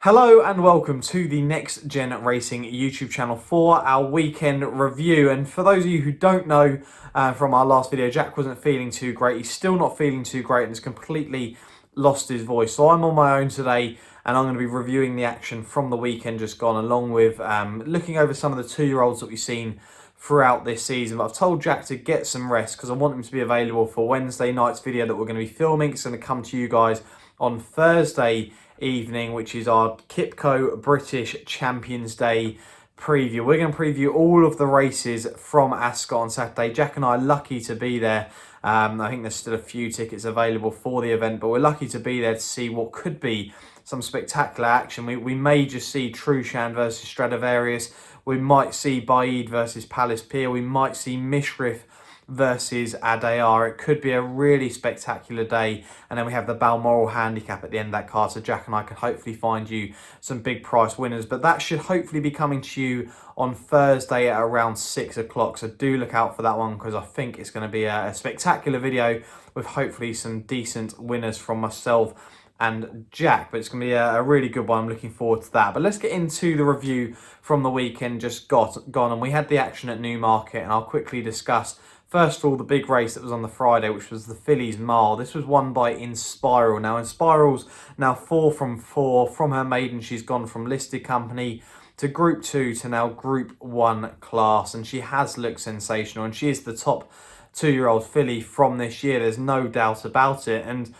Hello and welcome to the Next Gen Racing YouTube channel for our weekend review. And for those of you who don't know from our last video, Jack wasn't feeling too great. He's still not feeling too great and has completely lost his voice. So I'm on my own today and I'm going to be reviewing the action from the weekend just gone, along with looking over some of the 2-year-olds that we've seen throughout this season. But I've told Jack to get some rest because I want him to be available for Wednesday night's video that we're going to be filming. It's going to come to you guys on Thursday evening, which is our Kipco British Champions Day preview. We're going to preview all of the races from Ascot on Saturday. Jack and I are lucky to be there. I think there's still a few tickets available for the event, but we're lucky to be there to see what could be some spectacular action. We may just see Trushan versus Stradivarius. We might see Baid versus Palace Pier. We might see Mishriff versus Adayar. It could be a really spectacular day. And then we have the Balmoral handicap at the end of that card. So Jack and I can hopefully find you some big price winners. But that should hopefully be coming to you on Thursday at around 6 o'clock. So do look out for that one because I think it's going to be a spectacular video with hopefully some decent winners from myself and Jack, but it's going to be a really good one. I'm looking forward to that. But let's get into the review from the weekend just gone, and we had the action at Newmarket, and I'll quickly discuss first of all the big race that was on the Friday, which was the Fillies Mile. This was won by Inspiral. Now Inspiral's now 4 from 4 from her maiden. She's gone from listed company to Group 2 to now Group 1 class, and she has looked sensational, and she is the top 2-year-old filly from this year. There's no doubt about it. And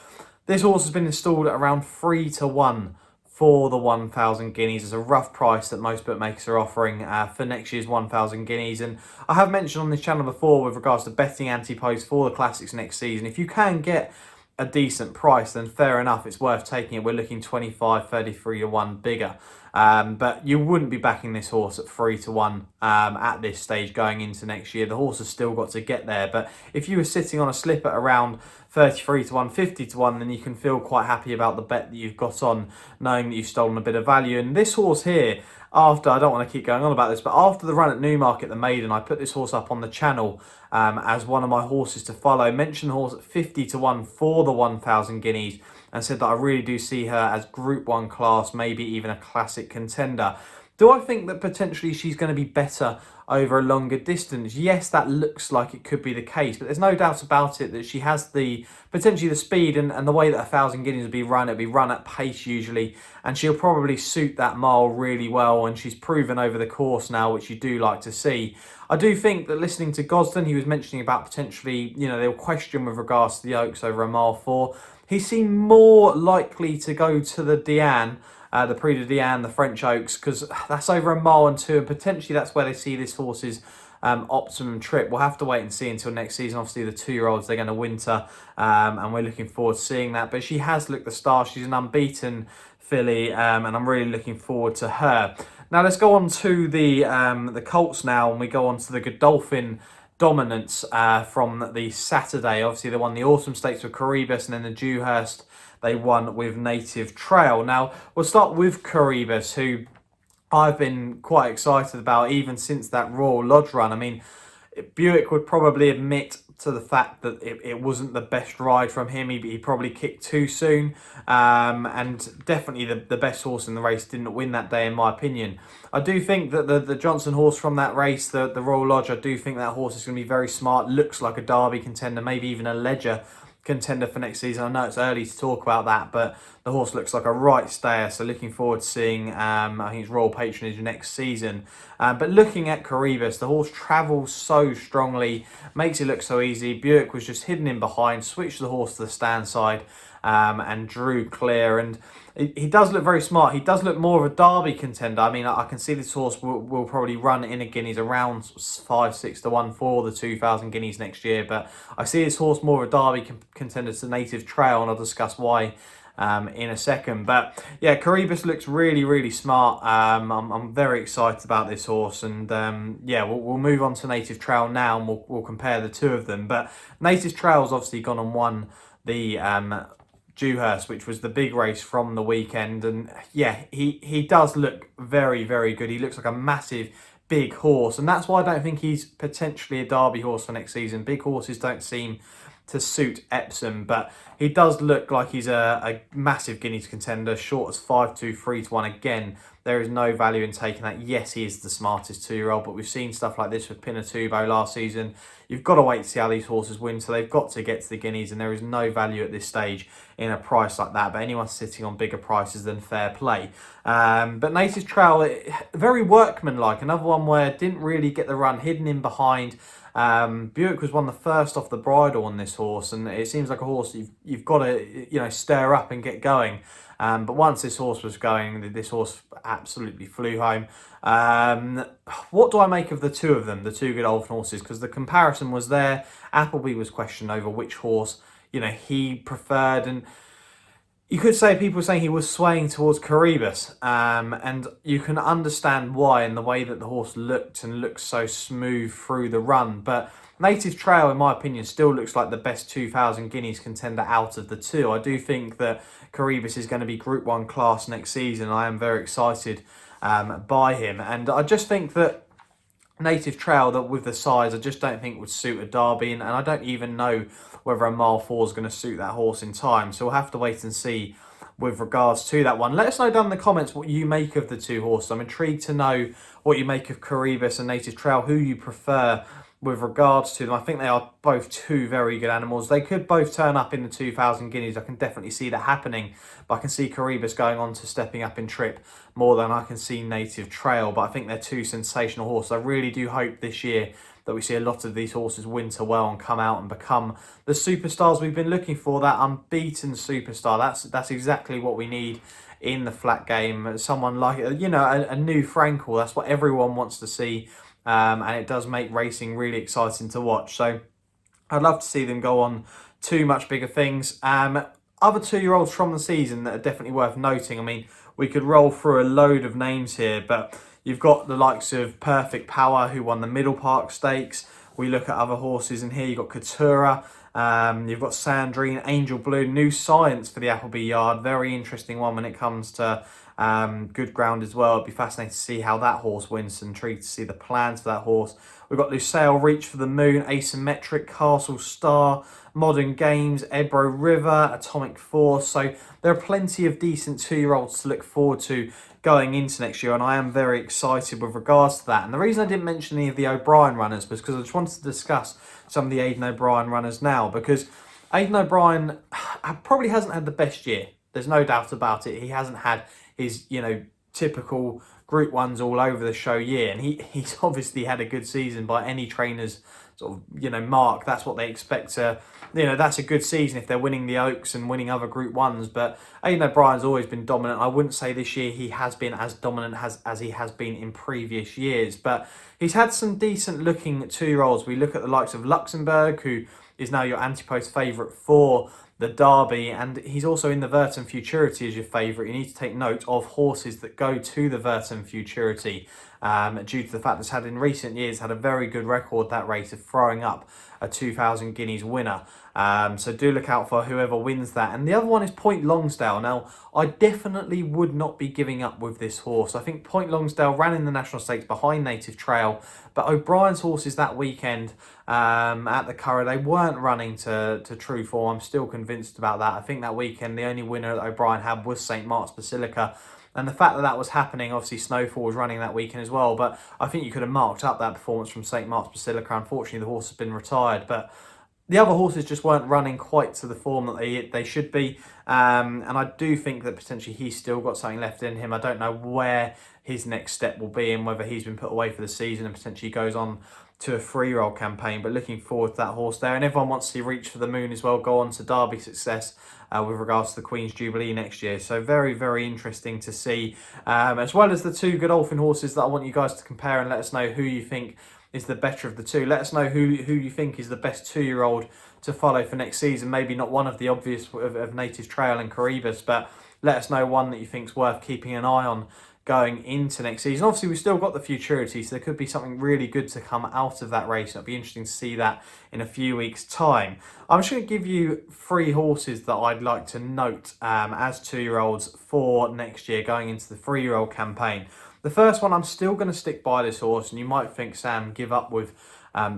this horse has been installed at around 3 to 1 for the 1,000 guineas. It's a rough price that most bookmakers are offering for next year's 1,000 guineas. And I have mentioned on this channel before with regards to betting ante-post for the Classics next season, if you can get a decent price, then fair enough, it's worth taking it. We're looking 25, 33 to 1 bigger. But you wouldn't be backing this horse at 3 to 1 at this stage going into next year. The horse has still got to get there. But if you were sitting on a slip at around 33 to 1, 50 to 1, then you can feel quite happy about the bet that you've got on, knowing that you've stolen a bit of value. And this horse here, after, I don't want to keep going on about this, but after the run at Newmarket, the maiden, I put this horse up on the channel as one of my horses to follow. Mentioned the horse at 50 to 1 for the 1,000 guineas and said that I really do see her as Group 1 class, maybe even a classic contender. Do I think that potentially she's going to be better over a longer distance? Yes, that looks like it could be the case, but there's no doubt about it that she has potentially the speed and the way that 1,000 guineas will be run. It'll be run at pace usually, and she'll probably suit that mile really well, and she's proven over the course now, which you do like to see. I do think that listening to Godolphin, he was mentioning about potentially, they were question with regards to the Oaks over a mile 4. He seemed more likely to go to the Diane, the Prix de Diane, the French Oaks, because that's over a mile and 2, and potentially that's where they see this horse's optimum trip. We'll have to wait and see until next season. Obviously, the 2-year-olds, they're going to winter, and we're looking forward to seeing that. But she has looked the star. She's an unbeaten filly, and I'm really looking forward to her. Now, let's go on to the colts now, and we go on to the Godolphin dominance from the Saturday. Obviously, they won the Autumn Stakes with Coribus, and then the Dewhurst they won with Native Trail. Now, we'll start with Coribus, who I've been quite excited about even since that Royal Lodge run. I mean, Buick would probably admit to the fact that it wasn't the best ride from him. He probably kicked too soon, and definitely the best horse in the race didn't win that day, in my opinion. I do think that the Johnson horse from that race, the Royal Lodge, I do think that horse is going to be very smart, looks like a Derby contender, maybe even a Ledger contender for next season. I know it's early to talk about that, but the horse looks like a right stayer, so looking forward to seeing I think it's Royal Patronage next season. But looking at Coribus, the horse travels so strongly, makes it look so easy. Buick was just hidden in behind, switched the horse to the stand side, and drew clear. And he does look very smart. He does look more of a Derby contender. I mean, I can see this horse will probably run in a Guineas around 5, 6 to 1 for the 2,000 Guineas next year. But I see this horse more of a Derby contender to Native Trail, and I'll discuss why in a second. But yeah, Coribus looks really, really smart. I'm very excited about this horse, and yeah, we'll move on to Native Trail now, and we'll compare the two of them. But Native Trail's obviously gone and won the Dewhurst, which was the big race from the weekend, and yeah, he does look very, very good. He looks like a massive big horse, and that's why I don't think he's potentially a Derby horse for next season. Big horses don't seem to suit Epsom, but he does look like he's a massive Guineas contender, short as 5'2", 3-1. Again, there is no value in taking that. Yes, he is the smartest 2-year-old, but we've seen stuff like this with Pinatubo last season. You've got to wait to see how these horses win, so they've got to get to the Guineas, and there is no value at this stage in a price like that. But anyone sitting on bigger prices, then fair play. But Native Trail, very workmanlike. Another one where didn't really get the run, hidden in behind. Buick was one of the first off the bridle on this horse, and it seems like a horse you've got to stir up and get going. But once this horse was going, this horse absolutely flew home. What do I make of the two of them, the two Godolphin horses? Because the comparison was there. Appleby was questioned over which horse he preferred, and you could say people were saying he was swaying towards Caribus, and you can understand why in the way that the horse looked so smooth through the run. But Native Trail, in my opinion, still looks like the best 2,000 Guineas contender out of the two. I do think that Caribus is going to be Group 1 class next season. I am very excited by him, and I just think that Native Trail, that with the size, I just don't think would suit a Derby, and I don't even know whether a mile 4 is going to suit that horse in time. So we'll have to wait and see with regards to that one. Let us know down in the comments what you make of the two horses. I'm intrigued to know what you make of Caribus and Native Trail, who you prefer with regards to them. I think they are both two very good animals. They could both turn up in the 2,000 Guineas. I can definitely see that happening, but I can see Caribus going on to stepping up in trip more than I can see Native Trail. But I think they're two sensational horses. I really do hope this year that we see a lot of these horses winter well and come out and become the superstars we've been looking for, that unbeaten superstar. That's exactly what we need in the flat game. Someone like, a new Frankel. That's what everyone wants to see. And it does make racing really exciting to watch. So I'd love to see them go on to much bigger things. Other 2-year-olds from the season that are definitely worth noting. I mean, we could roll through a load of names here, but you've got the likes of Perfect Power, who won the Middle Park Stakes. We look at other horses in here. You've got Coutura. You've got Sandrine, Angel Blue, New Science for the Appleby Yard. Very interesting one when it comes to good ground as well. It'd be fascinating to see how that horse wins. Intrigued to see the plans for that horse. We've got Lusail, Reach for the Moon, Asymmetric, Castle Star, Modern Games, Ebro River, Atomic Force. So there are plenty of decent 2-year-olds to look forward to going into next year, and I am very excited with regards to that. And the reason I didn't mention any of the O'Brien runners was because I just wanted to discuss some of the Aidan O'Brien runners now, because Aidan O'Brien probably hasn't had the best year. There's no doubt about it. He hasn't had his, typical Group 1s all over the show year, and he's obviously had a good season by any trainer's sort of, mark. That's what they expect to, that's a good season if they're winning the Oaks and winning other Group 1s. But Aidan O'Brien's always been dominant. I wouldn't say this year he has been as dominant as he has been in previous years, but he's had some decent looking 2-year-olds. We look at the likes of Luxembourg, who is now your anti-post favourite for the Derby, and he's also in the Verton Futurity as your favourite. You need to take note of horses that go to the Verton Futurity, due to the fact it's had in recent years had a very good record, that race, of throwing up a 2,000 Guineas winner. So do look out for whoever wins that. And the other one is Point Longsdale. Now, I definitely would not be giving up with this horse. I think Point Longsdale ran in the National Stakes behind Native Trail, but O'Brien's horses that weekend at the Curragh, they weren't running to true form. I'm still convinced about that. I think that weekend the only winner that O'Brien had was St Mark's Basilica. And the fact that that was happening, obviously Snowfall was running that weekend as well, but I think you could have marked up that performance from St Mark's Basilica. Unfortunately, the horse has been retired, but the other horses just weren't running quite to the form that they should be. And I do think that potentially he's still got something left in him. I don't know where his next step will be and whether he's been put away for the season and potentially goes on to a 3-year-old campaign, but looking forward to that horse there. And everyone wants to see Reach for the Moon as well go on to Derby success with regards to the Queen's Jubilee next year. So very, very interesting to see, as well as the 2 Godolphin horses that I want you guys to compare and let us know who you think is the better of the 2. Let us know who you think is the best 2-year-old to follow for next season. Maybe not one of the obvious of Native Trail and Caribus, but let us know one that you think is worth keeping an eye on going into next season. Obviously, we've still got the Futurity, so there could be something really good to come out of that race. It'll be interesting to see that in a few weeks' time. I'm just going to give you 3 horses that I'd like to note as 2-year-olds for next year going into the 3-year-old campaign. The first one, I'm still going to stick by this horse, and you might think, Sam, give up with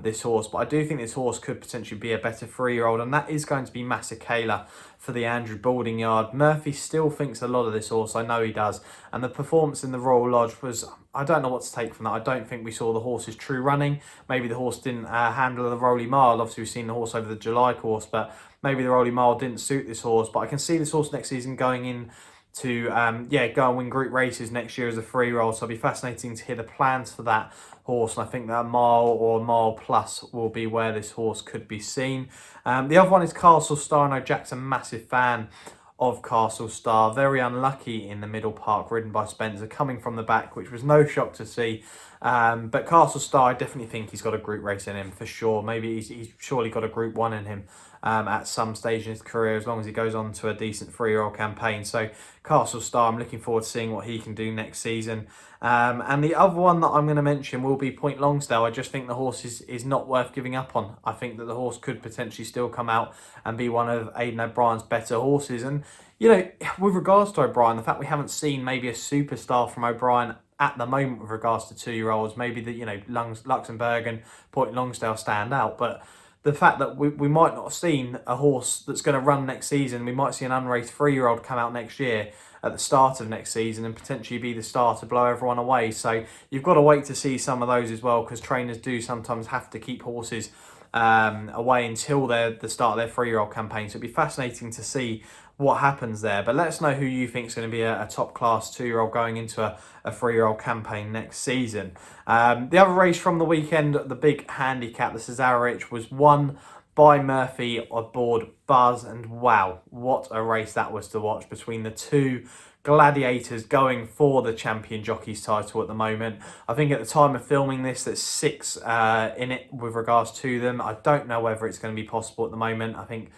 this horse. But I do think this horse could potentially be a better 3-year-old, and that is going to be Masekela for the Andrew Balding yard. Murphy still thinks a lot of this horse. I know he does. And the performance in the Royal Lodge was, I don't know what to take from that. I don't think we saw the horse's true running. Maybe the horse didn't handle the Rolly Mile. Obviously, we've seen the horse over the July course, but maybe the Rolly Mile didn't suit this horse. But I can see this horse next season going in to go and win group races next year as a 3-year-old. So it'll be fascinating to hear the plans for that horse, and I think that a mile or a mile plus will be where this horse could be seen. The other one is Castle Star. I know Jack's a massive fan of Castle Star. Very unlucky in the middle park, ridden by Spencer, coming from the back, which was no shock to see. But Castle Star, I definitely think he's got a group race in him for sure. Maybe he's surely got a Group 1 in him at some stage in his career, as long as he goes on to a decent 3-year-old campaign. So Castle Star, I'm looking forward to seeing what he can do next season. And the other one that I'm going to mention will be Point Longstale. I just think the horse is not worth giving up on. I think that the horse could potentially still come out and be one of Aidan O'Brien's better horses. And, you know, with regards to O'Brien, the fact we haven't seen maybe a superstar from O'Brien at the moment with regards to 2-year-olds, maybe that, you know, Luxembourg and Point Longstale stand out, but the fact that we might not have seen a horse that's going to run next season, we might see an unraced 3-year-old come out next year at the start of next season and potentially be the star to blow everyone away. So you've got to wait to see some of those as well, because trainers do sometimes have to keep horses away until the start of their 3-year-old campaign. So it'd be fascinating to see what happens there. But let us know who you think is going to be a top class 2-year-old going into a 3-year-old campaign next season. The other race from the weekend, the big handicap, the Cesarewitch, was won by Murphy aboard Buzz, and wow, what a race that was to watch between the two gladiators going for the champion jockey's title at the moment. I think at the time of filming this, there's 6 in it with regards to them. I don't know whether it's going to be possible at the moment. I think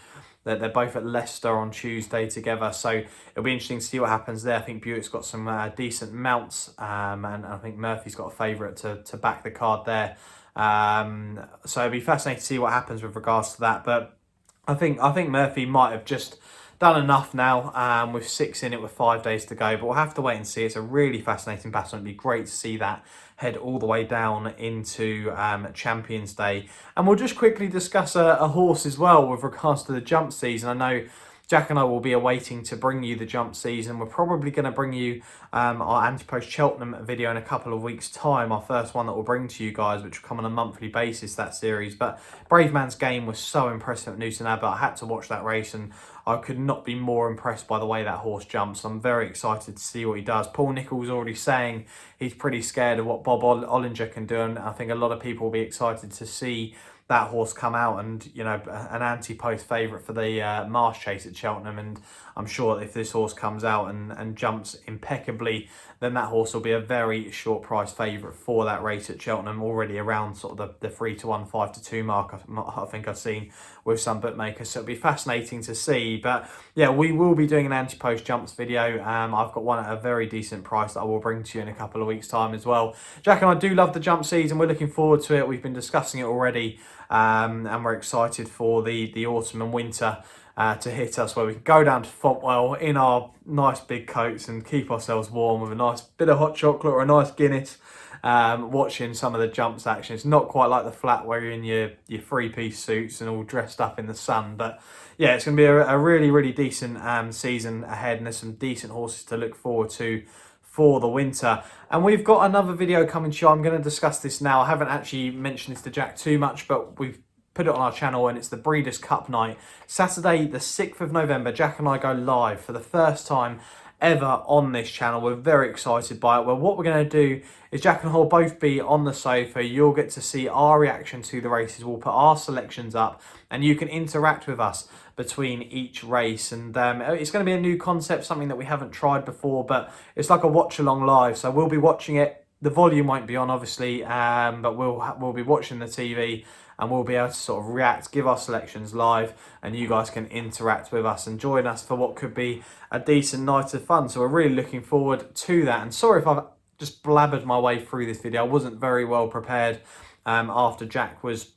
that they're both at Leicester on Tuesday together, so it'll be interesting to see what happens there. I think Buick's got some decent mounts, and I think Murphy's got a favourite to back the card there. So it'll be fascinating to see what happens with regards to that. But I think Murphy might have just done enough now with 6 in it with 5 days to go. But we'll have to wait and see. It's a really fascinating battle. It'd be great to see that head all the way down into Champions Day. And we'll just quickly discuss a horse as well with regards to the jump season. I know Jack and I will be awaiting to bring you the jump season. We're probably going to bring you our Anti-Post Cheltenham video in a couple of weeks' time, our first one that we'll bring to you guys, which will come on a monthly basis, that series. But Brave Man's Game was so impressive at Newton Abbot. I had to watch that race, and I could not be more impressed by the way that horse jumps. I'm very excited to see what he does. Paul Nicholls already saying he's pretty scared of what Bob Ollinger can do, and I think a lot of people will be excited to see that horse come out, and, you know, an anti-post favourite for the Marsh Chase at Cheltenham. And I'm sure if this horse comes out and jumps impeccably, then that horse will be a very short price favourite for that race at Cheltenham, already around sort of the 3-1, 5-2 mark I think I've seen with some bookmakers. So it'll be fascinating to see. But yeah, we will be doing an anti-post jumps video. I've got one at a very decent price that I will bring to you in a couple of weeks' time as well. Jack and I do love the jump season. We're looking forward to it. We've been discussing it already. And we're excited for the autumn and winter to hit us, where we can go down to Fontwell in our nice big coats and keep ourselves warm with a nice bit of hot chocolate or a nice Guinness, watching some of the jumps action. It's not quite like the flat where you're in your 3-piece suits and all dressed up in the sun, but yeah, it's going to be a really, really decent season ahead, and there's some decent horses to look forward to for the winter. And we've got another video coming to you. I'm going to discuss this now. I haven't actually mentioned this to Jack too much, but we've put it on our channel, and it's the Breeders' Cup night. Saturday the 6th of November, Jack and I go live for the first time ever on this channel. We're very excited by it. Well, what we're going to do is Jack and I will both be on the sofa. You'll get to see our reaction to the races. We'll put our selections up, and you can interact with us between each race. And it's going to be a new concept, something that we haven't tried before, but it's like a watch along live. So we'll be watching it. The volume won't be on, obviously, but we'll be watching the TV, and we'll be able to sort of react, give our selections live, and you guys can interact with us and join us for what could be a decent night of fun. So we're really looking forward to that. And sorry if I've just blabbered my way through this video. I wasn't very well prepared after Jack was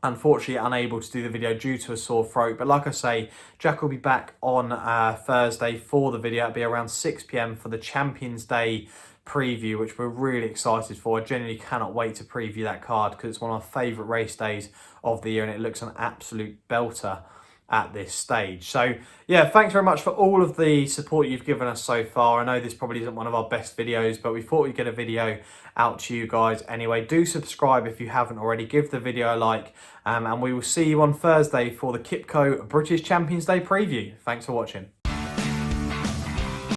unfortunately unable to do the video due to a sore throat. But like I say, Jack will be back on Thursday for the video. It'll be around 6 p.m. for the Champions Day preview, which we're really excited for. I genuinely cannot wait to preview that card because it's one of my favourite race days of the year, and it looks an absolute belter at this stage. So yeah, thanks very much for all of the support you've given us so far. I know this probably isn't one of our best videos, but we thought we'd get a video out to you guys anyway. Do subscribe if you haven't already, give the video a like, and we will see you on Thursday for the Kipco British Champions Day preview. Thanks for watching.